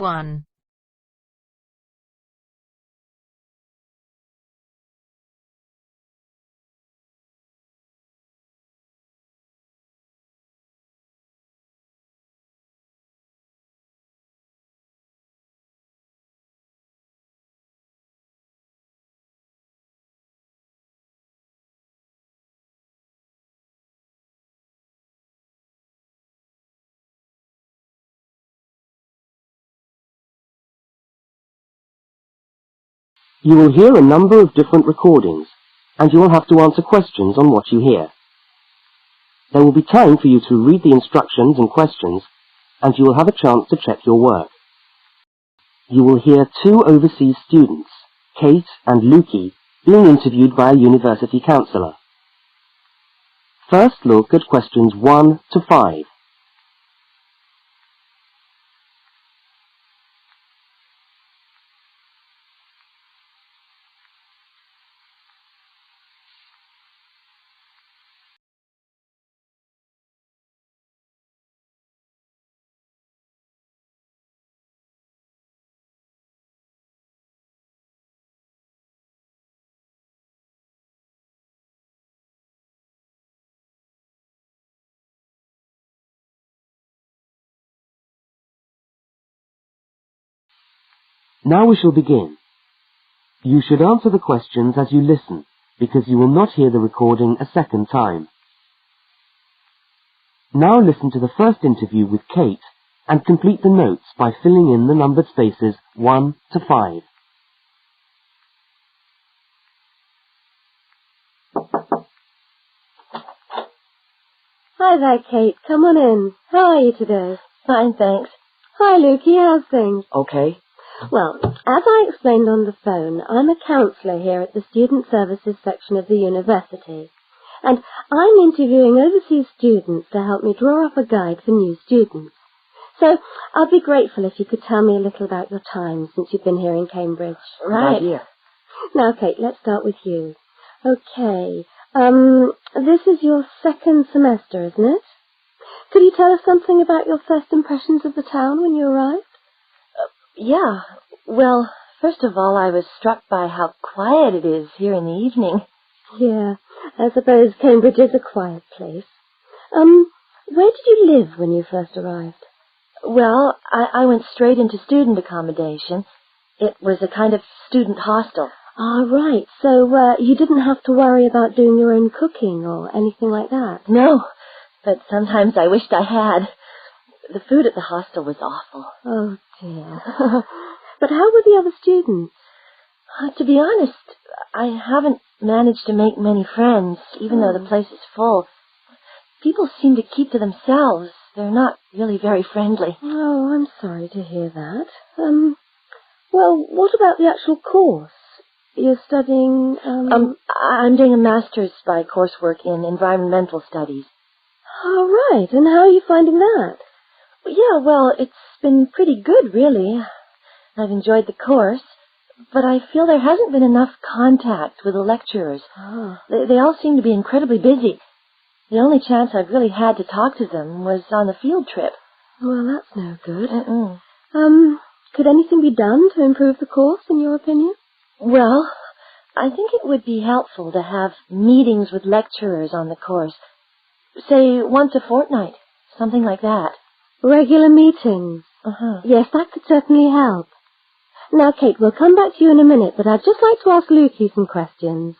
1. You will hear a number of different recordings, and you will have to answer questions on what you hear. There will be time for you to read the instructions and questions, and you will have a chance to check your work. You will hear 2 overseas students, Kate and Lukey, being interviewed by a university counsellor. First look at questions 1 to 5. Now we shall begin. You should answer the questions as you listen, because you will not hear the recording a second time. Now listen to the first interview with Kate and complete the notes by filling in the numbered spaces 1 to 5. Hi there, Kate. Come on in. How are you today? Fine, thanks. Hi, Lukey. How's things? Okay. Well, as I explained on the phone, I'm a counsellor here at the Student Services section of the university. And I'm interviewing overseas students to help me draw up a guide for new students. So I'd be grateful if you could tell me a little about your time since you've been here in Cambridge. Right. Now, Kate, let's start with you. Okay. This is your second semester, isn't it? Could you tell us something about your first impressions of the town when you arrived? Yeah. Well, first of all, I was struck by how quiet it is here in the evening. Yeah, I suppose Cambridge is a quiet place. Where did you live when you first arrived? Well, I went straight into student accommodation. It was a kind of student hostel. Ah, right. So, you didn't have to worry about doing your own cooking or anything like that? No, but sometimes I wished I had. The food at the hostel was awful. Oh, dear. But how were the other students? To be honest, I haven't managed to make many friends, even though the place is full. People seem to keep to themselves. They're not really very friendly. Oh, I'm sorry to hear that. Well, what about the actual course? You're studying, I'm doing a master's by coursework in environmental studies. Oh, right. And how are you finding that? Yeah, well, it's been pretty good, really. I've enjoyed the course, but I feel there hasn't been enough contact with the lecturers. Oh. They all seem to be incredibly busy. The only chance I've really had to talk to them was on the field trip. Well, that's no good. Mm-mm. Could anything be done to improve the course, in your opinion? Well, I think it would be helpful to have meetings with lecturers on the course. Say, once a fortnight, something like that. Regular meetings? Uh-huh. Yes, that could certainly help. Now, Kate, we'll come back to you in a minute, but I'd just like to ask Lukey some questions.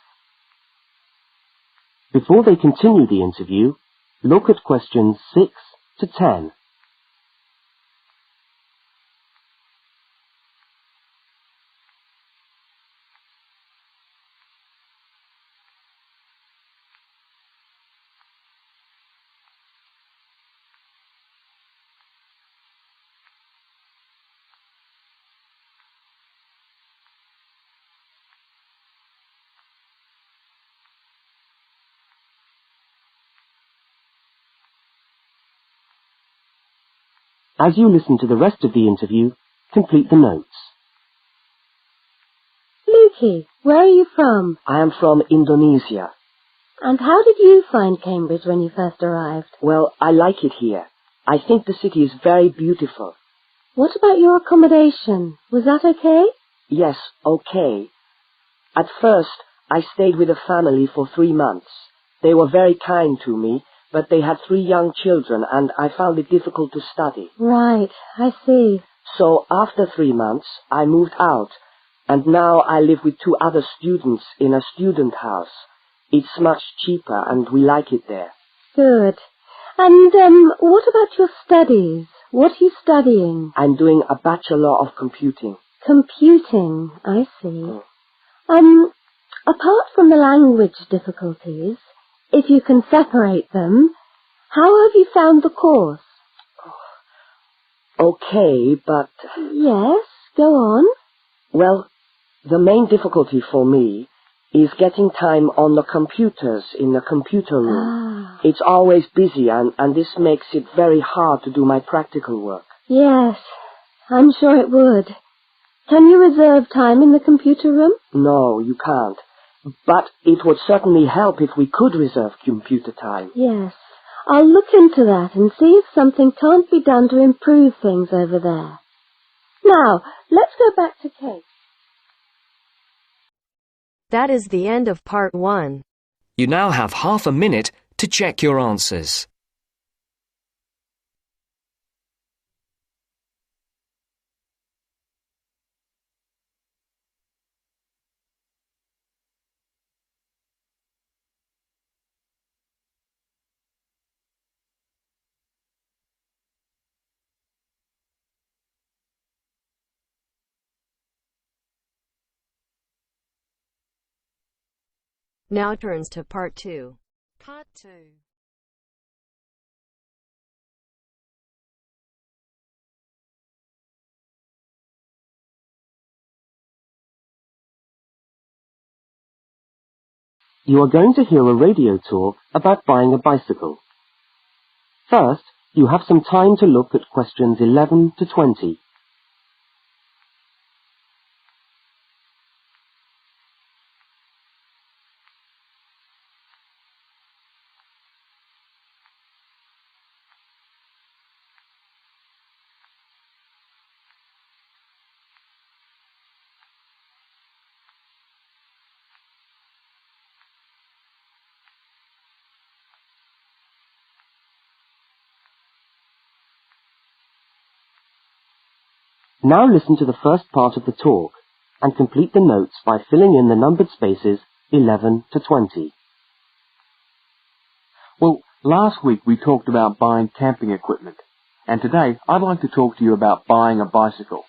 Before they continue the interview, look at questions 6 to 10. As you listen to the rest of the interview, complete the notes. Lukey, where are you from? I am from Indonesia. And how did you find Cambridge when you first arrived? Well, I like it here. I think the city is very beautiful. What about your accommodation? Was that okay? Yes, okay. At first, I stayed with a family for 3 months. They were very kind to me, but they had 3 young children and I found it difficult to study. Right, I see. So after 3 months, I moved out, and now I live with 2 other students in a student house. It's much cheaper and we like it there. Good. And, what about your studies? What are you studying? I'm doing a Bachelor of Computing. Computing, I see. Apart from the language difficulties, if you can separate them, how have you found the course? Okay, but... Yes, go on. Well, the main difficulty for me is getting time on the computers in the computer room. It's always busy and this makes it very hard to do my practical work. Yes, I'm sure it would. Can you reserve time in the computer room? No, you can't. But it would certainly help if we could reserve computer time. Yes, I'll look into that and see if something can't be done to improve things over there. Now, let's go back to Kate. That is the end of part 1. You now have half a minute to check your answers. Now turns to part 2. Part 2. You are going to hear a radio talk about buying a bicycle. First, you have some time to look at questions 11 to 20. Now listen to the first part of the talk and complete the notes by filling in the numbered spaces 11 to 20. Well, last week we talked about buying camping equipment, and today I'd like to talk to you about buying a bicycle.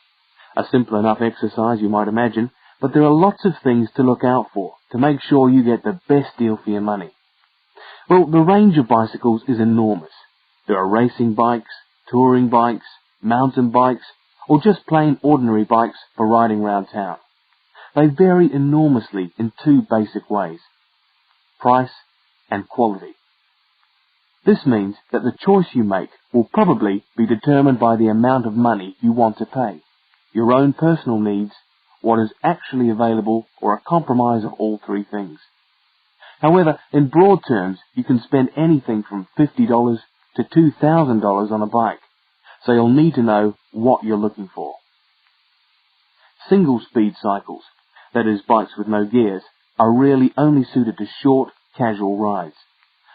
A simple enough exercise, you might imagine, but there are lots of things to look out for to make sure you get the best deal for your money. Well, the range of bicycles is enormous. There are racing bikes, touring bikes, mountain bikes, or just plain ordinary bikes for riding around town. They vary enormously in 2 basic ways: price and quality. This means that the choice you make will probably be determined by the amount of money you want to pay, your own personal needs, what is actually available, or a compromise of all 3 things. However, in broad terms, you can spend anything from $50 to $2,000 on a bike, so you'll need to know what you're looking for. Single-speed cycles, that is bikes with no gears, are really only suited to short, casual rides.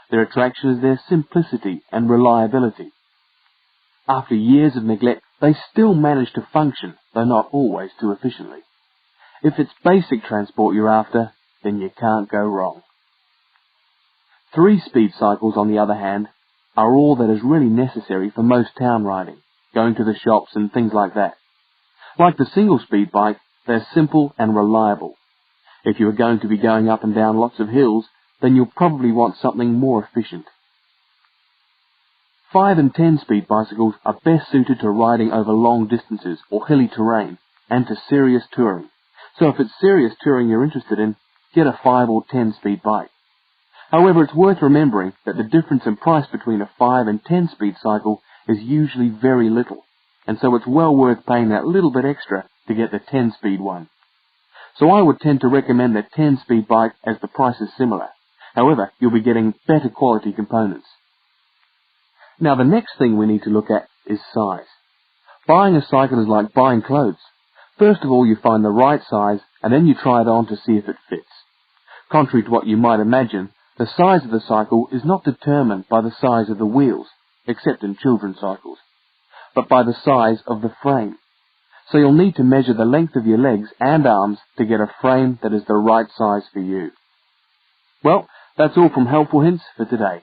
Their attraction is their simplicity and reliability. After years of neglect, they still manage to function, though not always too efficiently. If it's basic transport you're after, then you can't go wrong. 3-speed cycles, on the other hand, are all that is really necessary for most town riding, going to the shops and things like that. Like the single-speed bike, they're simple and reliable. If you are going to be going up and down lots of hills, then you'll probably want something more efficient. 5 and 10-speed bicycles are best suited to riding over long distances or hilly terrain and to serious touring. So if it's serious touring you're interested in, get a 5 or 10-speed bike. However, it's worth remembering that the difference in price between a 5 and 10-speed cycle is usually very little, and so it's well worth paying that little bit extra to get the 10-speed one. So I would tend to recommend the 10-speed bike as the price is similar. However, you'll be getting better quality components. Now the next thing we need to look at is size. Buying a cycle is like buying clothes. First of all, you find the right size, and then you try it on to see if it fits. Contrary to what you might imagine, the size of the cycle is not determined by the size of the wheels, except in children's cycles, but by the size of the frame. So you'll need to measure the length of your legs and arms to get a frame that is the right size for you. Well, that's all from Helpful Hints for today.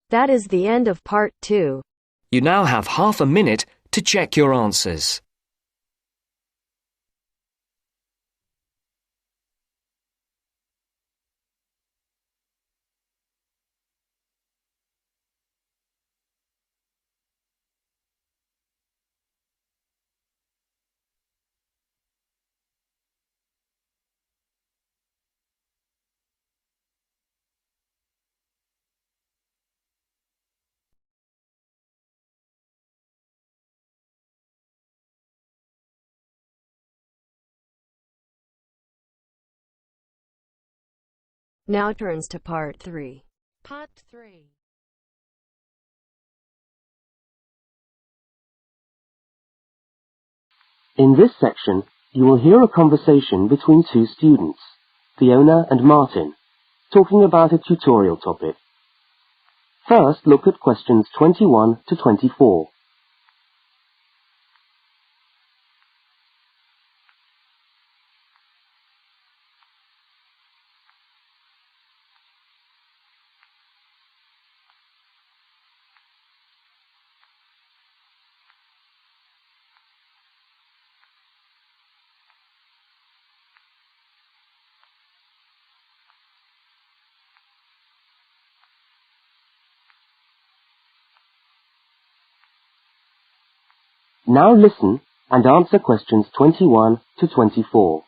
That is the end of part 2. You now have half a minute to check your answers. Now turns to part 3. Part 3. In this section, you will hear a conversation between two students, Fiona and Martin, talking about a tutorial topic. First, look at questions 21 to 24. Now listen and answer questions 21 to 24.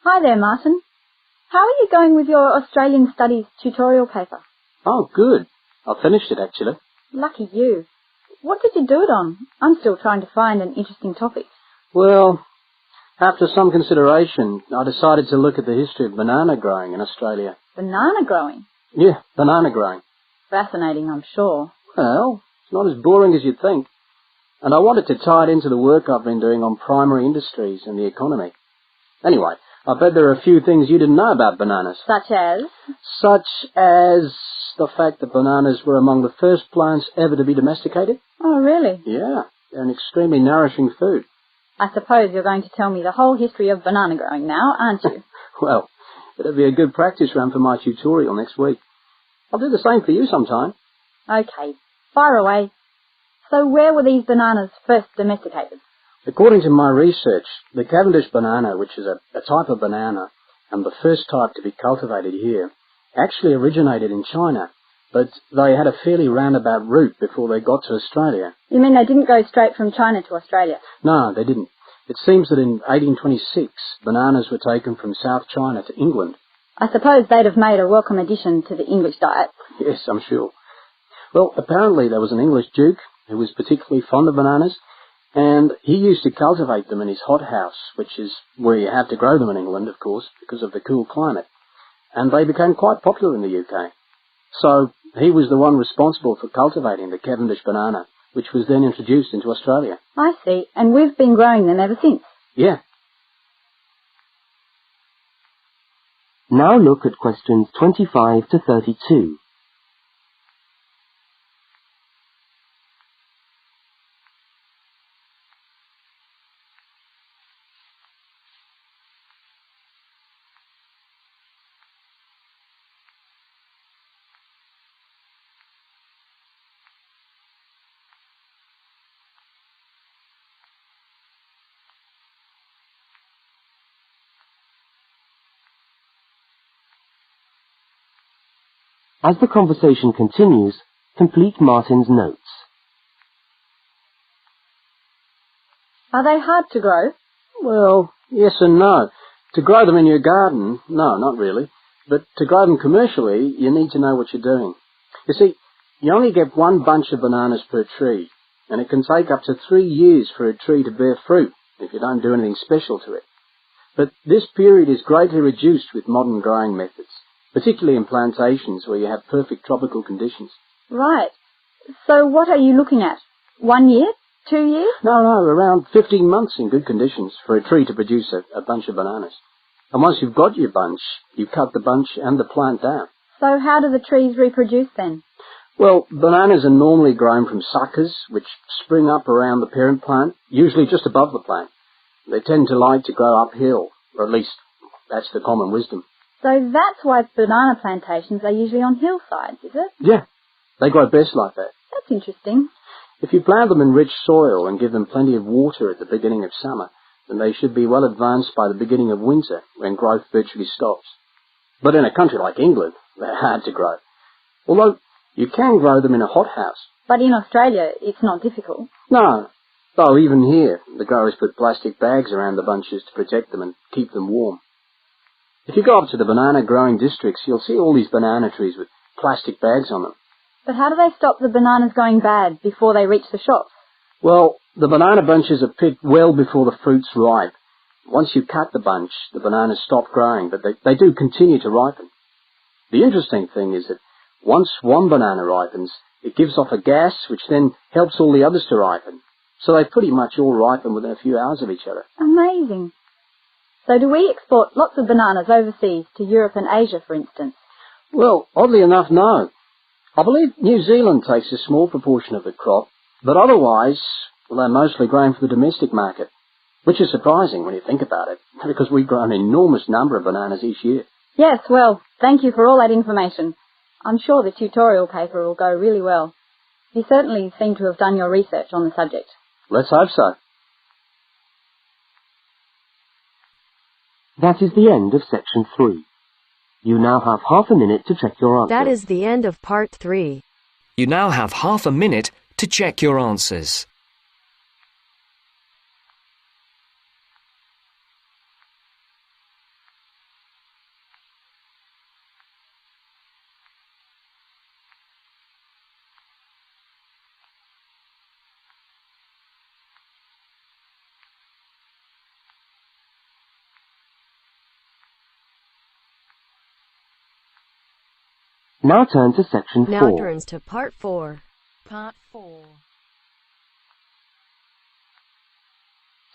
Hi there, Martin. How are you going with your Australian Studies tutorial paper? Oh, good. I finished it, actually. Lucky you. What did you do it on? I'm still trying to find an interesting topic. Well, after some consideration, I decided to look at the history of banana growing in Australia. Banana growing? Yeah, banana growing. Fascinating, I'm sure. Well, it's not as boring as you'd think. And I wanted to tie it into the work I've been doing on primary industries and the economy. Anyway, I bet there are a few things you didn't know about bananas. Such as? Such as the fact that bananas were among the first plants ever to be domesticated. Oh, really? Yeah, they're an extremely nourishing food. I suppose you're going to tell me the whole history of banana growing now, aren't you? Well, it'll be a good practice run for my tutorial next week. I'll do the same for you sometime. Okay, fire away. So where were these bananas first domesticated? According to my research, the Cavendish banana, which is a type of banana, and the first type to be cultivated here, actually originated in China, but they had a fairly roundabout route before they got to Australia. You mean they didn't go straight from China to Australia? No, they didn't. It seems that in 1826, bananas were taken from South China to England. I suppose they'd have made a welcome addition to the English diet. Yes, I'm sure. Well, apparently there was an English duke who was particularly fond of bananas, and he used to cultivate them in his hothouse, which is where you have to grow them in England, of course, because of the cool climate. And they became quite popular in the UK. So he was the one responsible for cultivating the Cavendish banana, which was then introduced into Australia. I see, and we've been growing them ever since. Yeah. Now look at questions 25 to 32. As the conversation continues, complete Martin's notes. Are they hard to grow? Well, yes and no. To grow them in your garden, no, not really. But to grow them commercially, you need to know what you're doing. You see, you only get one bunch of bananas per tree, and it can take up to 3 years for a tree to bear fruit if you don't do anything special to it. But this period is greatly reduced with modern growing methods. particularly in plantations where you have perfect tropical conditions. Right. So what are you looking at? 1 year? 2 years? No, around 15 months in good conditions for a tree to produce a bunch of bananas. And once you've got your bunch, you cut the bunch and the plant down. So how do the trees reproduce then? Well, bananas are normally grown from suckers, which spring up around the parent plant, usually just above the plant. They tend to like to grow uphill, or at least that's the common wisdom. So that's why banana plantations are usually on hillsides, is it? Yeah, they grow best like that. That's interesting. If you plant them in rich soil and give them plenty of water at the beginning of summer, then they should be well advanced by the beginning of winter, when growth virtually stops. But in a country like England, they're hard to grow. Although you can grow them in a hothouse. But in Australia, it's not difficult. No, though even here, the growers put plastic bags around the bunches to protect them and keep them warm. If you go up to the banana growing districts, you'll see all these banana trees with plastic bags on them. But how do they stop the bananas going bad before they reach the shops? Well, the banana bunches are picked well before the fruit's ripe. Once you cut the bunch, the bananas stop growing, but they do continue to ripen. The interesting thing is that once one banana ripens, it gives off a gas which then helps all the others to ripen. So they pretty much all ripen within a few hours of each other. Amazing. So do we export lots of bananas overseas to Europe and Asia, for instance? Well, oddly enough, no. I believe New Zealand takes a small proportion of the crop, but otherwise, well, they're mostly grown for the domestic market, which is surprising when you think about it, because we grow an enormous number of bananas each year. Yes, well, thank you for all that information. I'm sure the tutorial paper will go really well. You certainly seem to have done your research on the subject. Let's hope so. That is the end of section 3. You now have half a minute to check your answers. That is the end of part 3. You now have half a minute to check your answers. Now turn to section 4. Now turns to part 4. Part 4.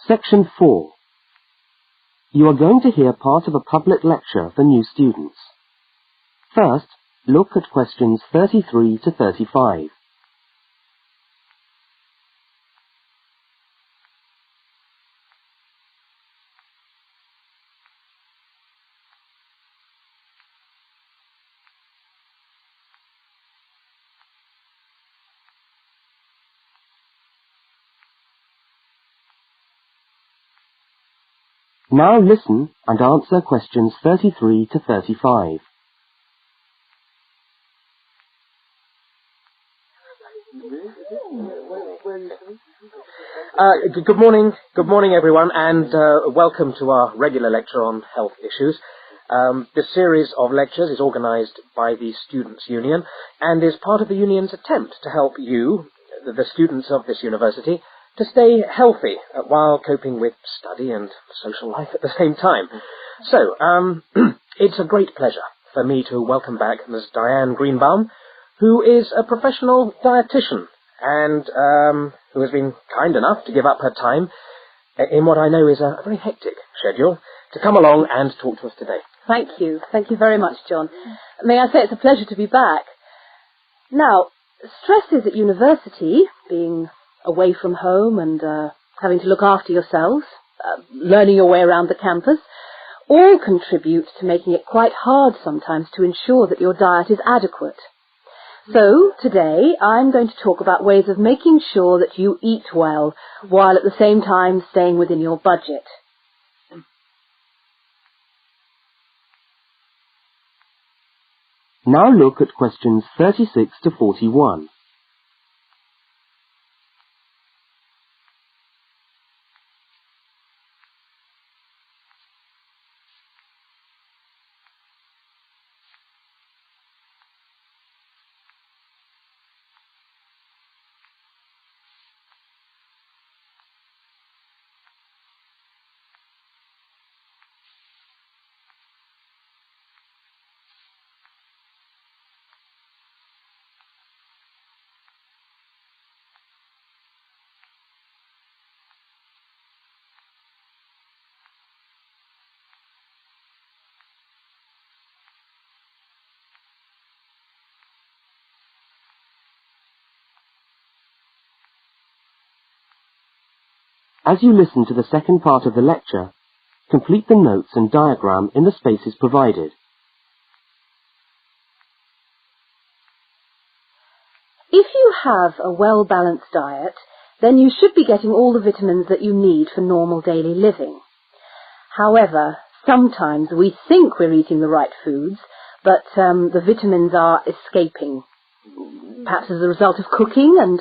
Section 4. You are going to hear part of a public lecture for new students. First, look at questions 33 to 35. Now listen and answer questions 33 to 35. Good morning everyone, and welcome to our regular lecture on health issues. This series of lectures is organised by the Students' Union and is part of the Union's attempt to help you, the students of this university, to stay healthy while coping with study and social life at the same time. So, it's a great pleasure for me to welcome back Ms. Diane Greenbaum, who is a professional dietitian and who has been kind enough to give up her time in what I know is a very hectic schedule to come along and talk to us today. Thank you. Thank you very much, John. May I say it's a pleasure to be back. Now, stresses at university, being away from home and having to look after yourselves, learning your way around the campus, all contribute to making it quite hard sometimes to ensure that your diet is adequate. So, today, I'm going to talk about ways of making sure that you eat well, while at the same time staying within your budget. Now look at questions 36 to 41. As you listen to the second part of the lecture, complete the notes and diagram in the spaces provided. If you have a well-balanced diet, then you should be getting all the vitamins that you need for normal daily living. However, sometimes we think we're eating the right foods, but the vitamins are escaping, perhaps as a result of cooking, and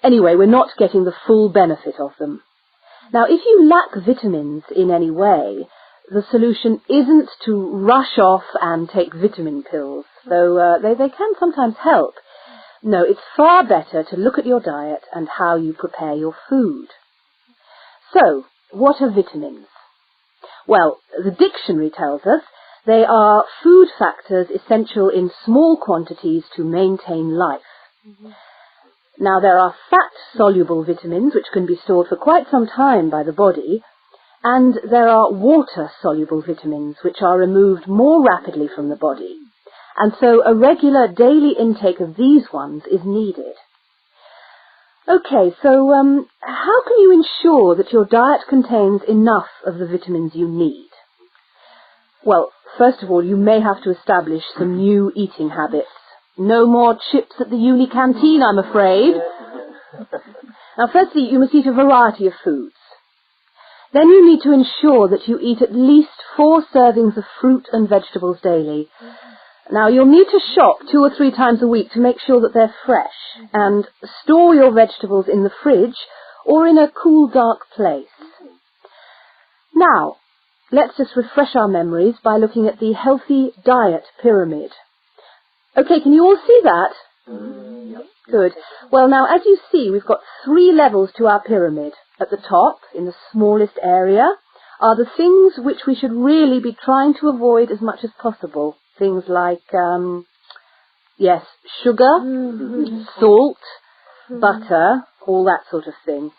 anyway, we're not getting the full benefit of them. Now, if you lack vitamins in any way, the solution isn't to rush off and take vitamin pills, though they can sometimes help. No, it's far better to look at your diet and how you prepare your food. So, what are vitamins? Well, the dictionary tells us they are food factors essential in small quantities to maintain life. Now, there are fat-soluble vitamins which can be stored for quite some time by the body, and there are water-soluble vitamins which are removed more rapidly from the body. And so a regular daily intake of these ones is needed. Okay, so how can you ensure that your diet contains enough of the vitamins you need? Well, first of all, you may have to establish some new eating habits. No more chips at the uni canteen, I'm afraid. Now, firstly, you must eat a variety of foods. Then you need to ensure that you eat at least 4 servings of fruit and vegetables daily. Now, you'll need to shop 2 or 3 times a week to make sure that they're fresh, and store your vegetables in the fridge or in a cool, dark place. Now, let's just refresh our memories by looking at the healthy diet pyramid. Okay, can you all see that? Good. Well, now, as you see, we've got 3 levels to our pyramid. At the top, in the smallest area, are the things which we should really be trying to avoid as much as possible. Things like, yes, sugar, salt, butter, all that sort of thing.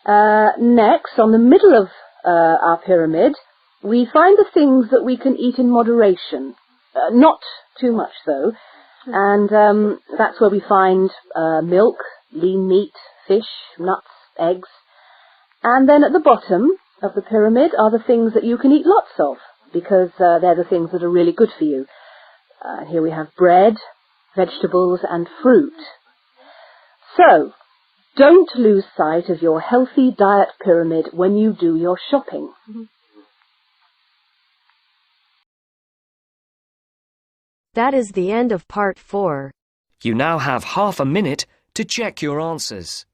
Next, on the middle of our pyramid, we find the things that we can eat in moderation. Not too much, though. And that's where we find milk, lean meat, fish, nuts, eggs. And then at the bottom of the pyramid are the things that you can eat lots of, because they're the things that are really good for you. Here we have bread, vegetables and fruit. So, don't lose sight of your healthy diet pyramid when you do your shopping. That is the end of part 4. You now have half a minute to check your answers.